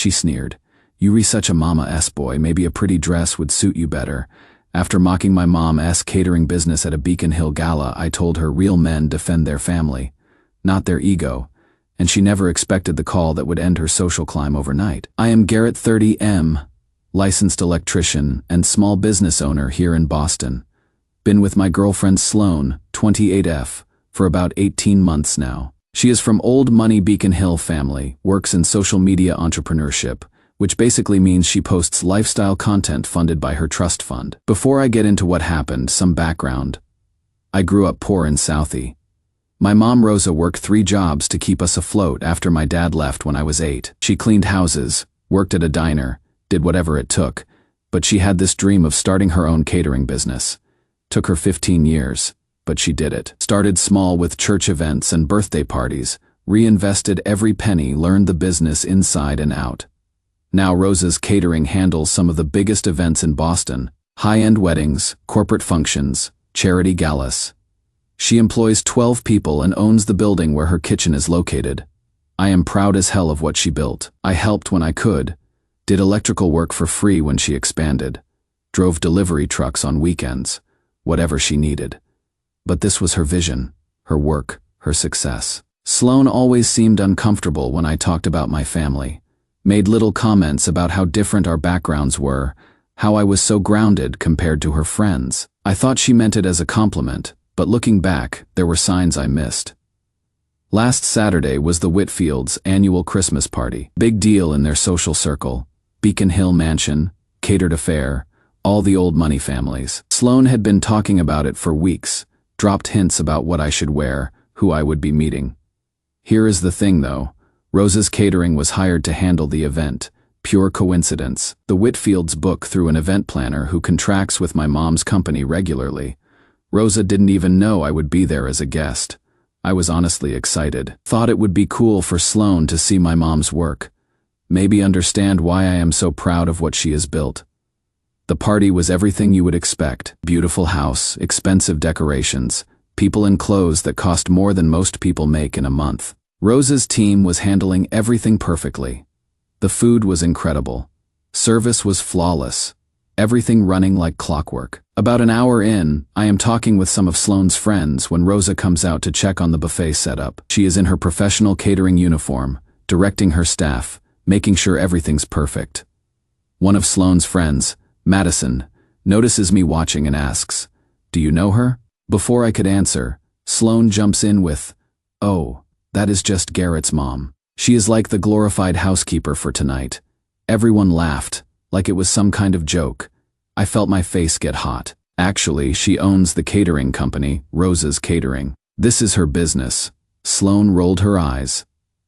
She sneered. "You re such a mama-s boy, maybe a pretty dress would suit you better." After mocking my mom-s catering business at a Beacon Hill gala, I told her real men defend their family, not their ego, and she never expected the call that would end her social climb overnight. I am Garrett 30M, licensed electrician and small business owner here in Boston. Been with my girlfriend Sloan, 28F, for about 18 months now. She is from old money Beacon Hill family, works in social media entrepreneurship, which basically means she posts lifestyle content funded by her trust fund. Before I get into what happened, some background. I grew up poor in Southie. My mom Rosa worked 3 jobs to keep us afloat after my dad left when I was 8. She cleaned houses, worked at a diner, did whatever it took, but she had this dream of starting her own catering business. Took her 15 years, but she did it. Started small with church events and birthday parties, reinvested every penny, learned the business inside and out. Now Rosa's catering handles some of the biggest events in Boston, high-end weddings, corporate functions, charity galas. She employs 12 people and owns the building where her kitchen is located. I am proud as hell of what she built. I helped when I could, did electrical work for free when she expanded, drove delivery trucks on weekends, whatever she needed. But this was her vision, her work, her success. Sloan always seemed uncomfortable when I talked about my family. Made little comments about how different our backgrounds were, how I was so grounded compared to her friends. I thought she meant it as a compliment, but looking back, there were signs I missed. Last Saturday was the Whitfields' annual Christmas party. Big deal in their social circle. Beacon Hill mansion, catered affair, all the old money families. Sloan had been talking about it for weeks, dropped hints about what I should wear, who I would be meeting. Here is the thing though. Rosa's catering was hired to handle the event. Pure coincidence. The Whitfields book through an event planner who contracts with my mom's company regularly. Rosa didn't even know I would be there as a guest. I was honestly excited. Thought it would be cool for Sloan to see my mom's work. Maybe understand why I am so proud of what she has built. The party was everything you would expect. Beautiful house, expensive decorations, people in clothes that cost more than most people make in a month. Rosa's team was handling everything perfectly. The food was incredible. Service was flawless. Everything running like clockwork. About an hour in, I am talking with some of Sloan's friends when Rosa comes out to check on the buffet setup. She is in her professional catering uniform, directing her staff, making sure everything's perfect. One of Sloan's friends, Madison, notices me watching and asks, "Do you know her?" Before I could answer, Sloan jumps in with, "Oh, that is just Garrett's mom. She is like the glorified housekeeper for tonight." Everyone laughed, like it was some kind of joke. I felt my face get hot. Actually, she owns the catering company, Rosa's Catering. This is her business. Sloan rolled her eyes.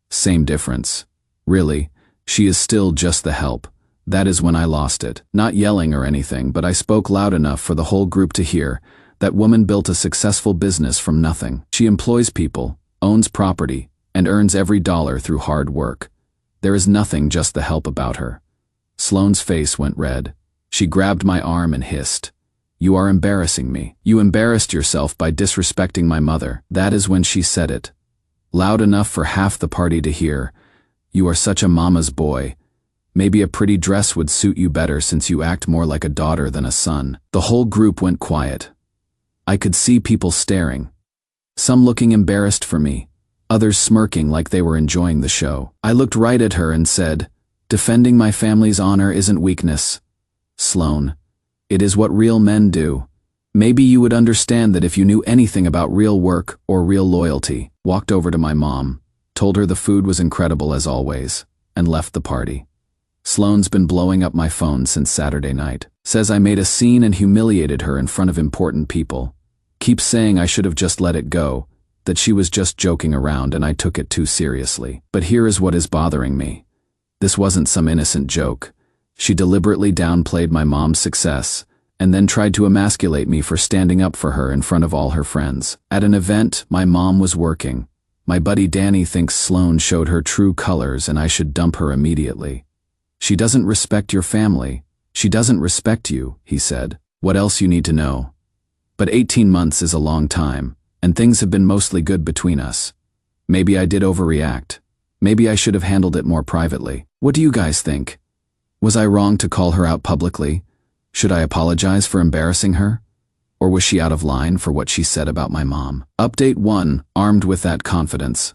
Same difference. Really, she is still just the help. That is when I lost it. Not yelling or anything, but I spoke loud enough for the whole group to hear. That woman built a successful business from nothing. She employs people, owns property, and earns every dollar through hard work. There is nothing just the help about her. Sloan's face went red. She grabbed my arm and hissed, "You are embarrassing me. You embarrassed yourself by disrespecting my mother." That is when she said it. Loud enough for half the party to hear, "You are such a mama's boy. Maybe a pretty dress would suit you better since you act more like a daughter than a son." The whole group went quiet. I could see people staring. Some looking embarrassed for me, others smirking like they were enjoying the show. I looked right at her and said, "Defending my family's honor isn't weakness, Sloan. It is what real men do. Maybe you would understand that if you knew anything about real work or real loyalty." Walked over to my mom, told her the food was incredible as always, and left the party. Sloan's been blowing up my phone since Saturday night. Says I made a scene and humiliated her in front of important people. Keeps saying I should have just let it go, that she was just joking around and I took it too seriously. But here is what is bothering me. This wasn't some innocent joke. She deliberately downplayed my mom's success, and then tried to emasculate me for standing up for her in front of all her friends. At an event, my mom was working. My buddy Danny thinks Sloan showed her true colors and I should dump her immediately. "She doesn't respect your family. She doesn't respect you," he said. "What else you need to know?" But 18 months is a long time, and things have been mostly good between us. Maybe I did overreact. Maybe I should have handled it more privately. What do you guys think? Was I wrong to call her out publicly? Should I apologize for embarrassing her? Or was she out of line for what she said about my mom? Update 1. Armed with that confidence,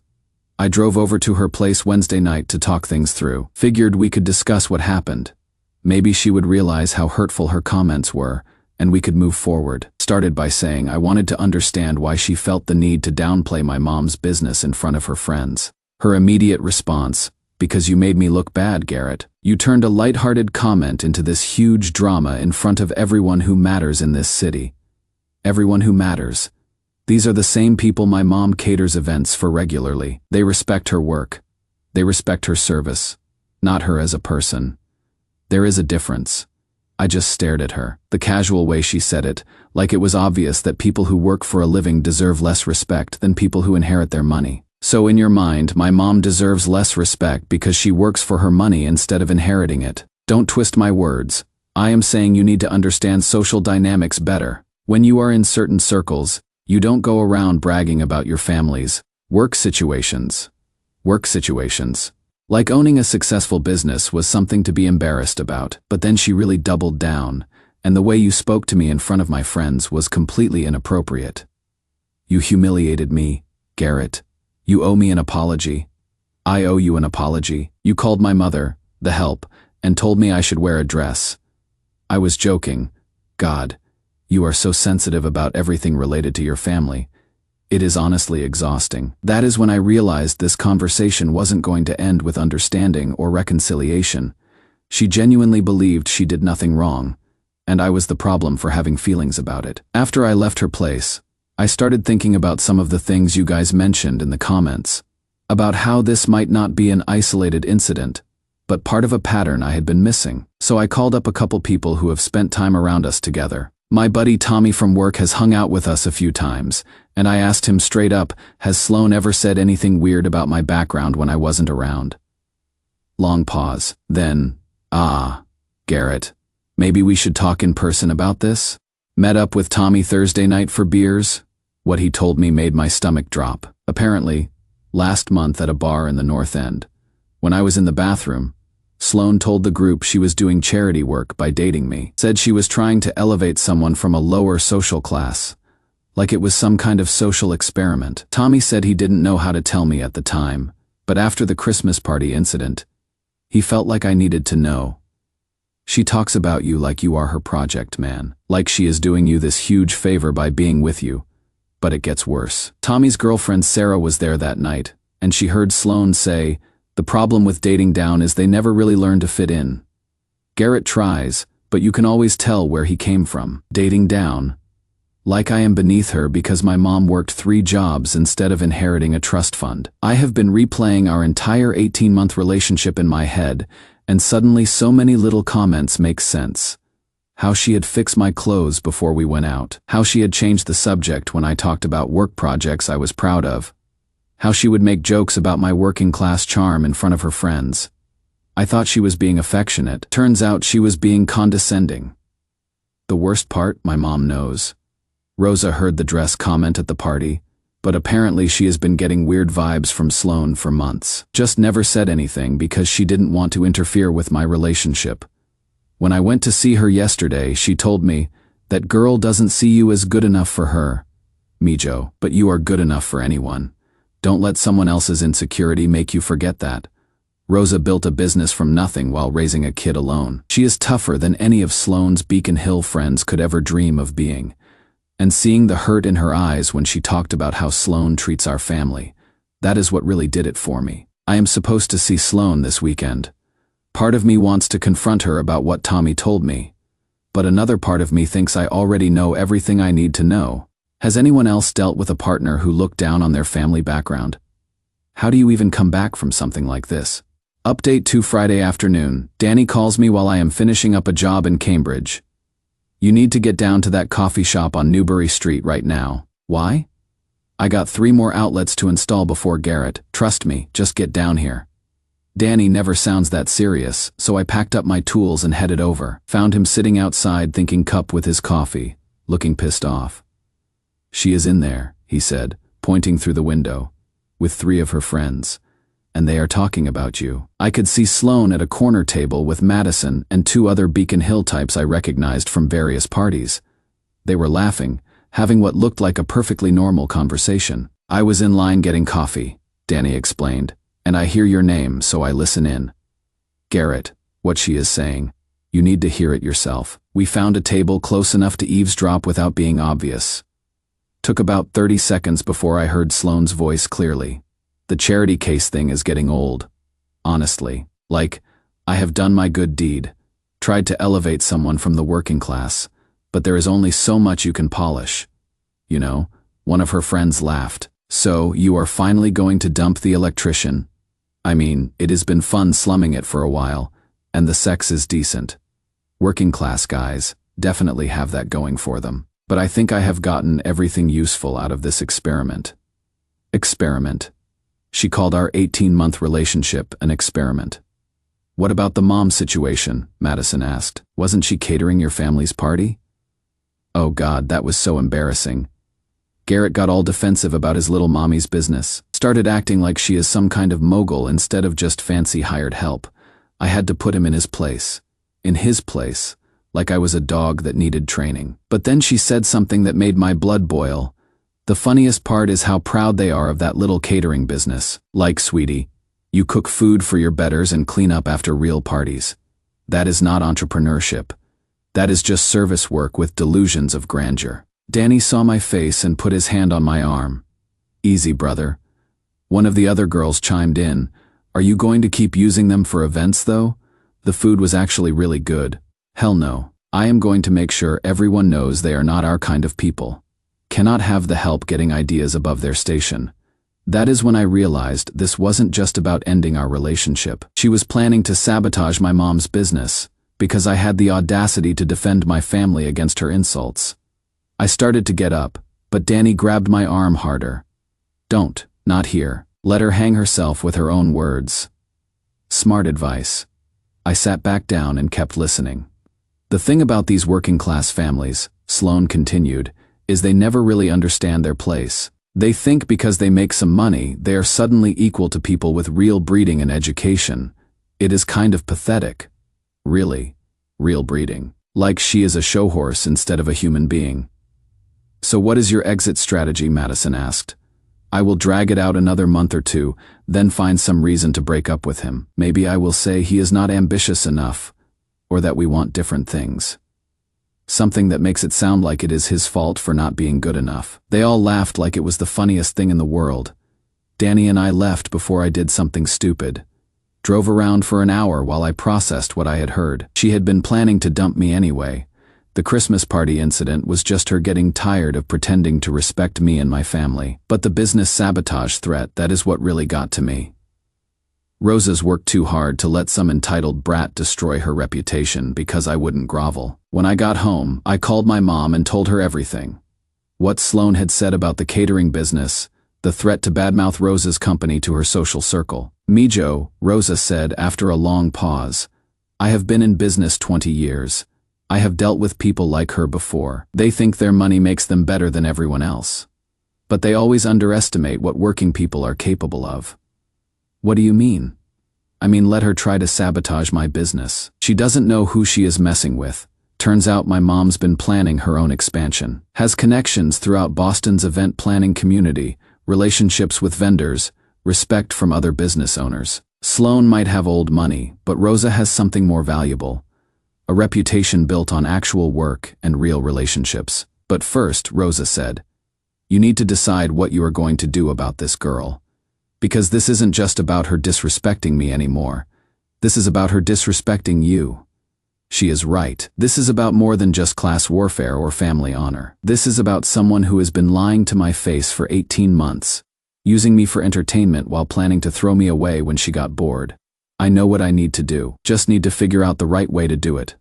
I drove over to her place Wednesday night to talk things through. Figured we could discuss what happened. Maybe she would realize how hurtful her comments were, and we could move forward. Started by saying I wanted to understand why she felt the need to downplay my mom's business in front of her friends. Her immediate response, "Because you made me look bad, Garrett. You turned a lighthearted comment into this huge drama in front of everyone who matters in this city." Everyone who matters. These are the same people my mom caters events for regularly. They respect her work. They respect her service, not her as a person. There is a difference. I just stared at her, the casual way she said it, like it was obvious that people who work for a living deserve less respect than people who inherit their money. So in your mind, my mom deserves less respect because she works for her money instead of inheriting it. Don't twist my words. I am saying you need to understand social dynamics better. When you are in certain circles, you don't go around bragging about your family's work situations. Like owning a successful business was something to be embarrassed about, but then she really doubled down, and the way you spoke to me in front of my friends was completely inappropriate. You humiliated me, Garrett. You owe me an apology. I owe you an apology. You called my mother, the help, and told me I should wear a dress. I was joking. God, you are so sensitive about everything related to your family. It is honestly exhausting. That is when I realized this conversation wasn't going to end with understanding or reconciliation. She genuinely believed she did nothing wrong, and I was the problem for having feelings about it. After I left her place, I started thinking about some of the things you guys mentioned in the comments, about how this might not be an isolated incident, but part of a pattern I had been missing. So I called up a couple people who have spent time around us together. My buddy Tommy from work has hung out with us a few times, and I asked him straight up, has Sloan ever said anything weird about my background when I wasn't around? Long pause. Then, Garrett, maybe we should talk in person about this? Met up with Tommy Thursday night for beers. What he told me made my stomach drop. Apparently, last month at a bar in the North End, when I was in the bathroom, Sloan told the group she was doing charity work by dating me. Said she was trying to elevate someone from a lower social class, like it was some kind of social experiment. Tommy said he didn't know how to tell me at the time, but after the Christmas party incident, he felt like I needed to know. She talks about you like you are her project man, like she is doing you this huge favor by being with you. But it gets worse. Tommy's girlfriend Sarah was there that night, and she heard Sloan say, "The problem with dating down is they never really learn to fit in. Garrett tries, but you can always tell where he came from. Dating down. Like I am beneath her because my mom worked 3 jobs instead of inheriting a trust fund." I have been replaying our entire 18-month relationship in my head, and suddenly so many little comments make sense. How she had fixed my clothes before we went out. How she had changed the subject when I talked about work projects I was proud of. How she would make jokes about my working-class charm in front of her friends. I thought she was being affectionate. Turns out she was being condescending. The worst part, my mom knows. Rosa heard the dress comment at the party, but apparently she has been getting weird vibes from Sloan for months. Just never said anything because she didn't want to interfere with my relationship. When I went to see her yesterday, she told me, "That girl doesn't see you as good enough for her. Mijo, but you are good enough for anyone. Don't let someone else's insecurity make you forget that." Rosa built a business from nothing while raising a kid alone. She is tougher than any of Sloan's Beacon Hill friends could ever dream of being. And seeing the hurt in her eyes when she talked about how Sloan treats our family, that is what really did it for me. I am supposed to see Sloan this weekend. Part of me wants to confront her about what Tommy told me, but another part of me thinks I already know everything I need to know. Has anyone else dealt with a partner who looked down on their family background? How do you even come back from something like this? Update 2 Friday afternoon. Danny calls me while I am finishing up a job in Cambridge. "You need to get down to that coffee shop on Newbury Street right now." Why? "I got 3 more outlets to install before Garrett. Trust me, just get down here." Danny never sounds that serious, so I packed up my tools and headed over. Found him sitting outside thinking cup with his coffee, looking pissed off. "She is in there," he said, pointing through the window, "with 3 of her friends. and they are talking about you. I could see Sloane at a corner table with Madison and two other Beacon Hill types I recognized from various parties. They were laughing, having what looked like a perfectly normal conversation. I was in line getting coffee, Danny explained, and I hear your name, so I listen in. Garrett, what she is saying. You need to hear it yourself. We found a table close enough to eavesdrop without being obvious. Took about 30 seconds before I heard Sloane's voice clearly. The charity case thing is getting old. Honestly. Like, I have done my good deed. Tried to elevate someone from the working class, but there is only so much you can polish. You know, one of her friends laughed. So, you are finally going to dump the electrician? I mean, it has been fun slumming it for a while, and the sex is decent. Working class guys definitely have that going for them. But I think I have gotten everything useful out of this experiment. Experiment. She called our 18-month relationship an experiment. What about the mom situation? Madison asked. Wasn't she catering your family's party? Oh God, that was so embarrassing. Garrett got all defensive about his little mommy's business, started acting like she is some kind of mogul instead of just fancy hired help. I had to put him in his place. In his place, like I was a dog that needed training. But then she said something that made my blood boil. The funniest part is how proud they are of that little catering business. Like, sweetie, you cook food for your betters and clean up after real parties. That is not entrepreneurship. That is just service work with delusions of grandeur. Danny saw my face and put his hand on my arm. Easy, brother. One of the other girls chimed in. Are you going to keep using them for events, though? The food was actually really good. Hell no. I am going to make sure everyone knows they are not our kind of people. Cannot have the help getting ideas above their station. That is when I realized this wasn't just about ending our relationship. She was planning to sabotage my mom's business, because I had the audacity to defend my family against her insults. I started to get up, but Danny grabbed my arm harder. Don't, not here. Let her hang herself with her own words. Smart advice. I sat back down and kept listening. The thing about these working class families, Sloane continued, is they never really understand their place. They think because they make some money, they are suddenly equal to people with real breeding and education. It is kind of pathetic. Really, real breeding. Like she is a show horse instead of a human being. So what is your exit strategy? Madison asked. I will drag it out another month or two, then find some reason to break up with him. Maybe I will say he is not ambitious enough, or that we want different things. Something that makes it sound like it is his fault for not being good enough. They all laughed like it was the funniest thing in the world. Danny and I left before I did something stupid. Drove around for an hour while I processed what I had heard. She had been planning to dump me anyway. The Christmas party incident was just her getting tired of pretending to respect me and my family. But the business sabotage threat, that is what really got to me. Rosa's worked too hard to let some entitled brat destroy her reputation because I wouldn't grovel. When I got home, I called my mom and told her everything. What Sloane had said about the catering business, the threat to badmouth Rosa's company to her social circle. Mijo, Rosa said after a long pause. I have been in business 20 years. I have dealt with people like her before. They think their money makes them better than everyone else. But they always underestimate what working people are capable of. What do you mean? I mean, let her try to sabotage my business. She doesn't know who she is messing with. Turns out my mom's been planning her own expansion. Has connections throughout Boston's event planning community, relationships with vendors, respect from other business owners. Sloane might have old money, but Rosa has something more valuable. A reputation built on actual work and real relationships. But first, Rosa said, you need to decide what you are going to do about this girl. Because this isn't just about her disrespecting me anymore. This is about her disrespecting you. She is right. This is about more than just class warfare or family honor. This is about someone who has been lying to my face for 18 months, using me for entertainment while planning to throw me away when she got bored. I know what I need to do, just need to figure out the right way to do it.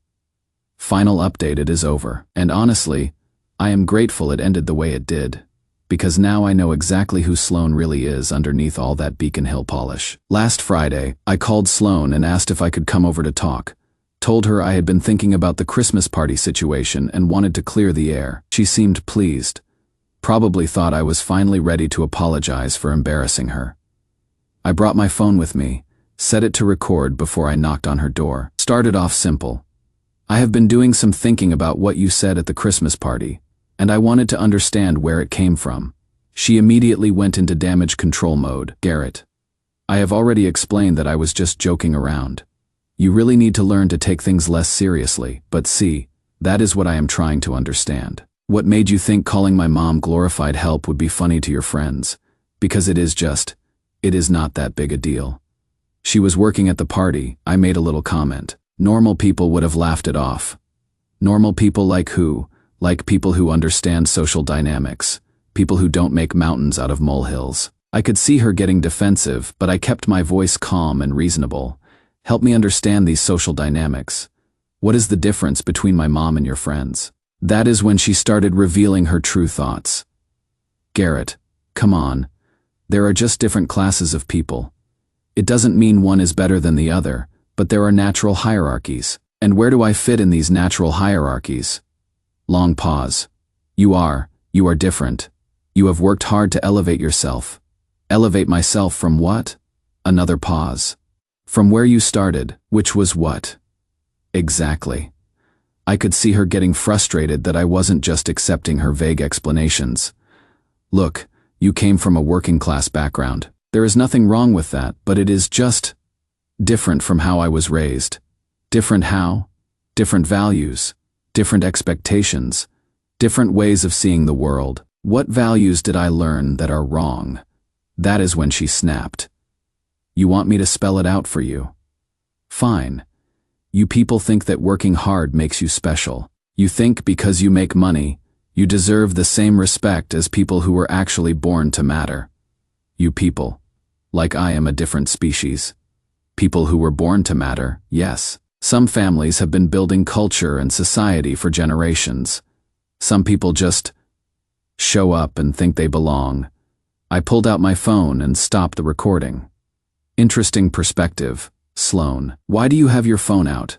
Final update, it is over. And honestly, I am grateful it ended the way it did. Because now I know exactly who Sloane really is underneath all that Beacon Hill polish. Last Friday, I called Sloane and asked if I could come over to talk. Told her I had been thinking about the Christmas party situation and wanted to clear the air. She seemed pleased. Probably thought I was finally ready to apologize for embarrassing her. I brought my phone with me, set it to record before I knocked on her door. Started off simple. I have been doing some thinking about what you said at the Christmas party, and I wanted to understand where it came from. She immediately went into damage control mode. Garrett, I have already explained that I was just joking around. You really need to learn to take things less seriously, but see, that is what I am trying to understand. What made you think calling my mom glorified help would be funny to your friends? Because it is not that big a deal. She was working at the party, I made a little comment. Normal people would have laughed it off. Normal people like who? Like people who understand social dynamics, people who don't make mountains out of molehills. I could see her getting defensive, but I kept my voice calm and reasonable. Help me understand these social dynamics. What is the difference between my mom and your friends? That is when she started revealing her true thoughts. Garrett, come on. There are just different classes of people. It doesn't mean one is better than the other, but there are natural hierarchies. And where do I fit in these natural hierarchies? Long pause. You are different. You have worked hard to elevate yourself. Elevate myself from what? Another pause. From where you started, which was what? Exactly. I could see her getting frustrated that I wasn't just accepting her vague explanations. Look, you came from a working class background. There is nothing wrong with that, but it is just different from how I was raised. Different how? Different values, different expectations, different ways of seeing the world. What values did I learn that are wrong? That is when she snapped. You want me to spell it out for you? Fine. You people think that working hard makes you special. You think because you make money, you deserve the same respect as people who were actually born to matter. You people. Like I am a different species. People who were born to matter, yes. Some families have been building culture and society for generations. Some people just show up and think they belong. I pulled out my phone and stopped the recording. Interesting perspective, Sloan. Why do you have your phone out?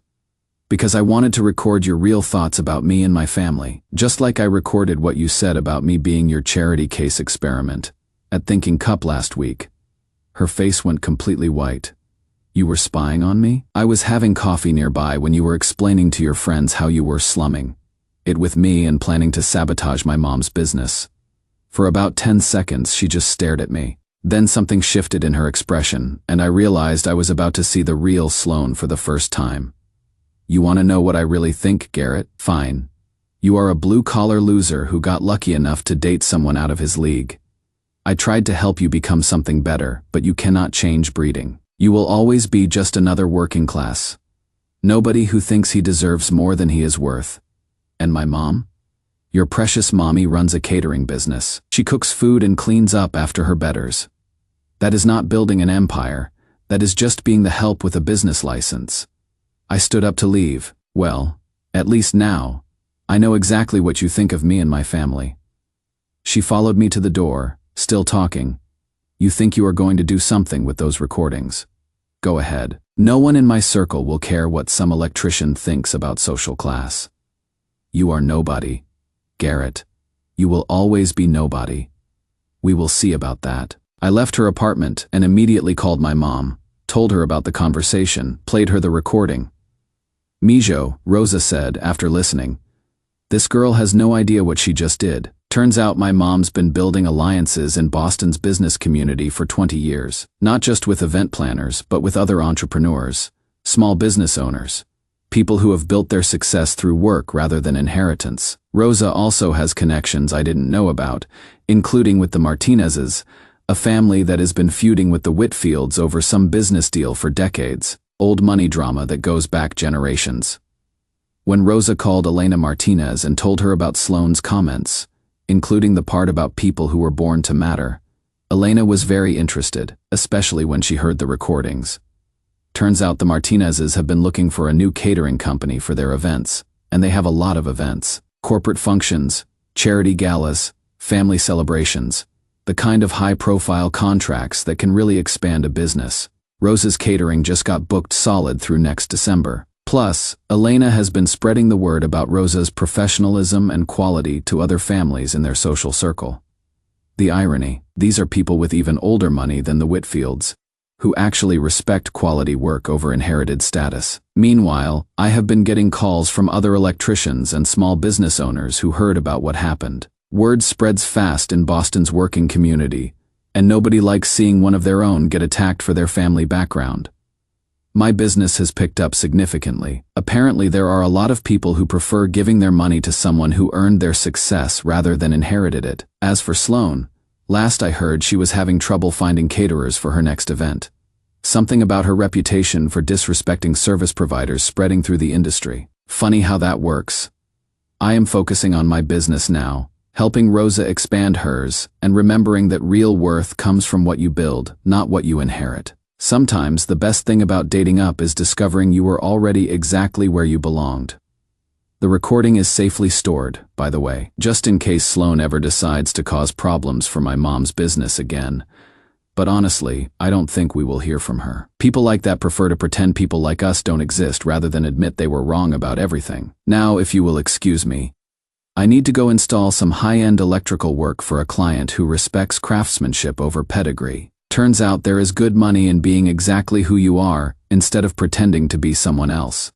Because I wanted to record your real thoughts about me and my family, just like I recorded what you said about me being your charity case experiment at Thinking Cup last week. Her face went completely white. You were spying on me? I was having coffee nearby when you were explaining to your friends how you were slumming it with me and planning to sabotage my mom's business. For about 10 seconds, she just stared at me. Then something shifted in her expression, and I realized I was about to see the real Sloan for the first time. You want to know what I really think, Garrett? Fine. You are a blue-collar loser who got lucky enough to date someone out of his league. I tried to help you become something better, but you cannot change breeding. You will always be just another working class. Nobody who thinks he deserves more than he is worth. And my mom? Your precious mommy runs a catering business. She cooks food and cleans up after her betters. That is not building an empire. That is just being the help with a business license. I stood up to leave. Well, at least now, I know exactly what you think of me and my family. She followed me to the door, still talking. You think you are going to do something with those recordings? Go ahead. No one in my circle will care what some electrician thinks about social class. You are nobody, Garrett. You will always be nobody. We will see about that. I left her apartment and immediately called my mom, told her about the conversation, played her the recording. Mijo, Rosa said after listening. This girl has no idea what she just did. Turns out my mom's been building alliances in Boston's business community for 20 years, not just with event planners, but with other entrepreneurs, small business owners, people who have built their success through work rather than inheritance. Rosa also has connections I didn't know about, including with the Martinezes, a family that has been feuding with the Whitfields over some business deal for decades, old money drama that goes back generations. When Rosa called Elena Martinez and told her about Sloan's comments, including the part about people who were born to matter, Elena was very interested, especially when she heard the recordings. Turns out the Martinezes have been looking for a new catering company for their events, and they have a lot of events. Corporate functions, charity galas, family celebrations, the kind of high-profile contracts that can really expand a business. Rosa's catering just got booked solid through next December. Plus, Elena has been spreading the word about Rosa's professionalism and quality to other families in their social circle. The irony, these are people with even older money than the Whitfields, who actually respect quality work over inherited status. Meanwhile, I have been getting calls from other electricians and small business owners who heard about what happened. Word spreads fast in Boston's working community, and nobody likes seeing one of their own get attacked for their family background. My business has picked up significantly. Apparently, there are a lot of people who prefer giving their money to someone who earned their success rather than inherited it. As for Sloane, last I heard she was having trouble finding caterers for her next event. Something about her reputation for disrespecting service providers spreading through the industry. Funny how that works. I am focusing on my business now, helping Rosa expand hers, and remembering that real worth comes from what you build, not what you inherit. Sometimes the best thing about dating up is discovering you were already exactly where you belonged. The recording is safely stored, by the way, just in case Sloane ever decides to cause problems for my mom's business again. But honestly, I don't think we will hear from her. People like that prefer to pretend people like us don't exist rather than admit they were wrong about everything. Now, if you will excuse me, I need to go install some high-end electrical work for a client who respects craftsmanship over pedigree. Turns out there is good money in being exactly who you are, instead of pretending to be someone else.